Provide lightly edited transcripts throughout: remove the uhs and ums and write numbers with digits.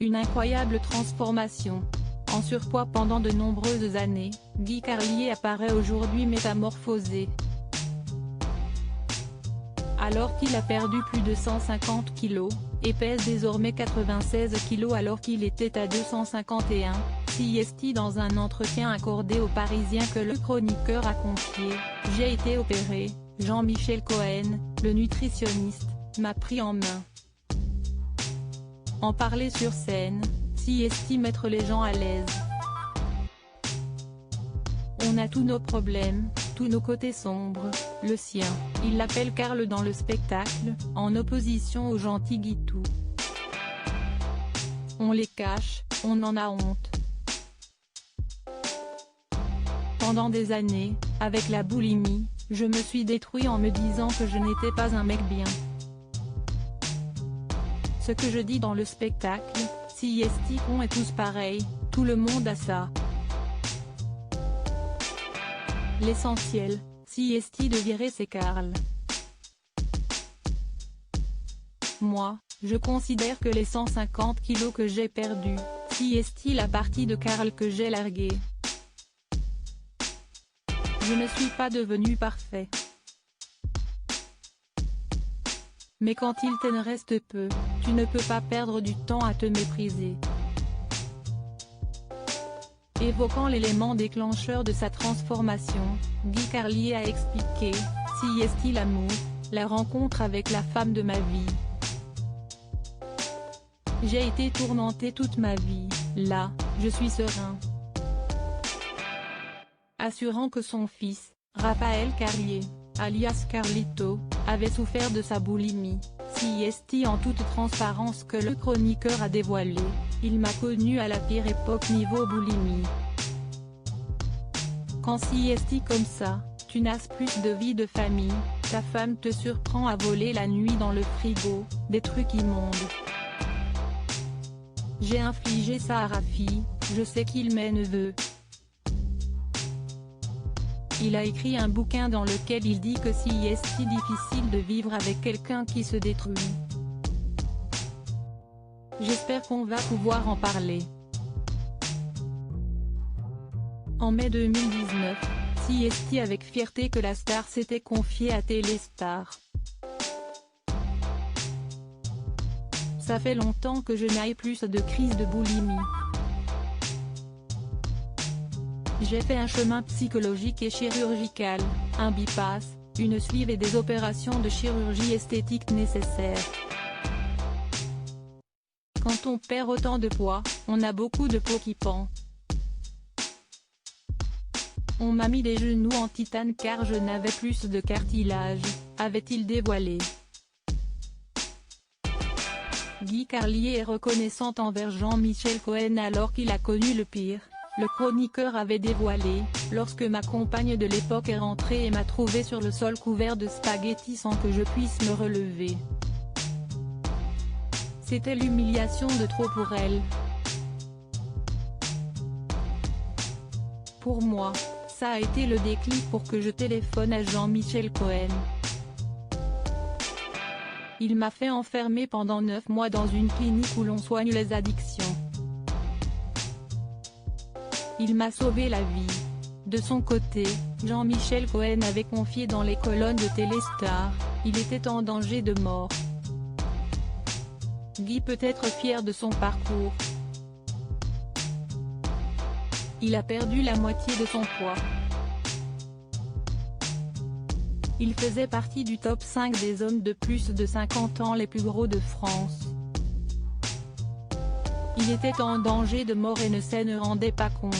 Une incroyable transformation. En surpoids pendant de nombreuses années, Guy Carlier apparaît aujourd'hui métamorphosé. Alors qu'il a perdu plus de 150 kg, et pèse désormais 96 kg alors qu'il était à 251, CST dans un entretien accordé aux Parisiens que le chroniqueur a confié, « J'ai été opéré, Jean-Michel Cohen, le nutritionniste, m'a pris en main. En parler sur scène, CST mettre les gens à l'aise. On a tous nos problèmes, tous nos côtés sombres, le sien, il l'appelle Karl dans le spectacle, en opposition au gentil Guitou. On les cache, on en a honte. Pendant des années, avec la boulimie, je me suis détruit en me disant que je n'étais pas un mec bien. Ce que je dis dans le spectacle, CST on est tous pareils, tout le monde a ça. L'essentiel, CST de virer c'est Karl. Moi, je considère que les 150 kilos que j'ai perdus, CST la partie de Karl que j'ai larguée. Je ne suis pas devenu parfait. Mais quand il t'en reste peu, tu ne peux pas perdre du temps à te mépriser. Évoquant l'élément déclencheur de sa transformation, Guy Carlier a expliqué, « CST l'amour, la rencontre avec la femme de ma vie. J'ai été tourmenté toute ma vie, là, je suis serein. » Assurant que son fils, Raphaël Carlier, alias Carlito, avait souffert de sa boulimie, CST en toute transparence que le chroniqueur a dévoilé, « Il m'a connu à la pire époque niveau boulimie. Quand CST comme ça, tu n'as plus de vie de famille, ta femme te surprend à voler la nuit dans le frigo, des trucs immondes. J'ai infligé ça à Rafi, je sais qu'il m'est neveu. » Il a écrit un bouquin dans lequel il dit que CST difficile de vivre avec quelqu'un qui se détruit. J'espère qu'on va pouvoir en parler. En mai 2019, CST avec fierté que la star s'était confiée à Téléstar. Ça fait longtemps que je n'ai plus de crise de boulimie. J'ai fait un chemin psychologique et chirurgical, un bypass, une sleeve et des opérations de chirurgie esthétique nécessaires. Quand on perd autant de poids, on a beaucoup de peau qui pend. On m'a mis des genoux en titane car je n'avais plus de cartilage, avait-il dévoilé. Guy Carlier est reconnaissant envers Jean-Michel Cohen alors qu'il a connu le pire. Le chroniqueur avait dévoilé, lorsque ma compagne de l'époque est rentrée et m'a trouvé sur le sol couvert de spaghettis sans que je puisse me relever. C'était l'humiliation de trop pour elle. Pour moi, ça a été le déclic pour que je téléphone à Jean-Michel Cohen. Il m'a fait enfermer pendant 9 mois dans une clinique où l'on soigne les addictions. Il m'a sauvé la vie. De son côté, Jean-Michel Cohen avait confié dans les colonnes de Téléstar, il était en danger de mort. Guy peut être fier de son parcours. Il a perdu la moitié de son poids. Il faisait partie du top 5 des hommes de plus de 50 ans les plus gros de France. Il était en danger de mort et ne s'en rendait pas compte.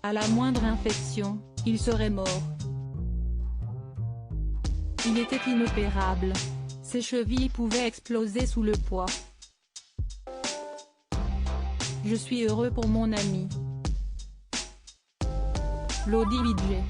À la moindre infection, il serait mort. Il était inopérable. Ses chevilles pouvaient exploser sous le poids. Je suis heureux pour mon ami. Lodi Bidjet.